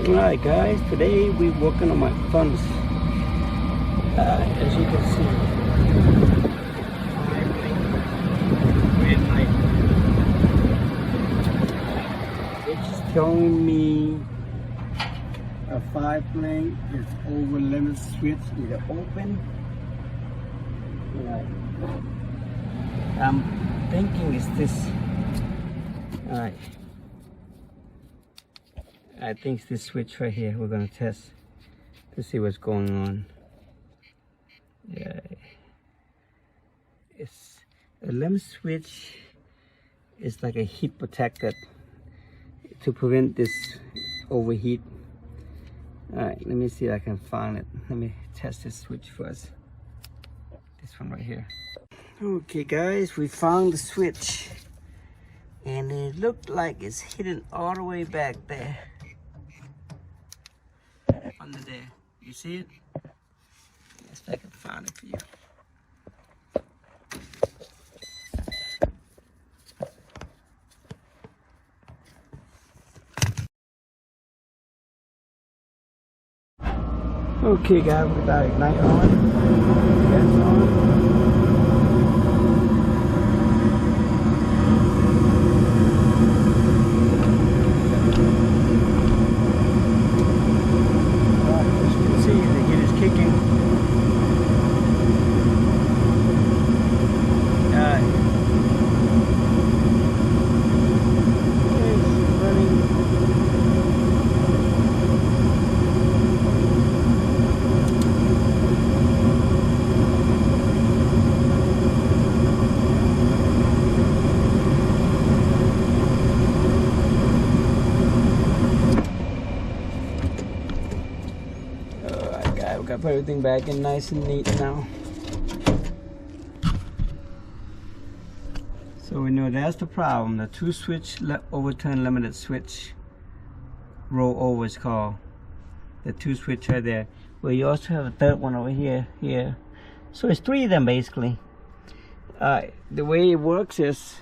Alright guys, today we're working on my funds. As you can see, red light. It's telling me a 5 link is over limit switch either open. Right. I'm thinking it's this. Alright. I think it's this switch right here we're gonna test to see what's going on. Yeah, it's a limit switch. It's like a heat protector to prevent this overheat. All right, let me see if I can find it. Let me test this switch first. This one right here. Okay guys, we found the switch and it looked like it's hidden all the way back there. Under there, you see it? Let's see if I can find it for you. Okay guys, we got ignite on. Gas on. Got everything back in nice and neat now. So we know that's the problem. The 2 switch overturn limited switch roll over is called. The 2 switch right there. Well, you also have a third one over here. So it's 3 of them basically. The way it works is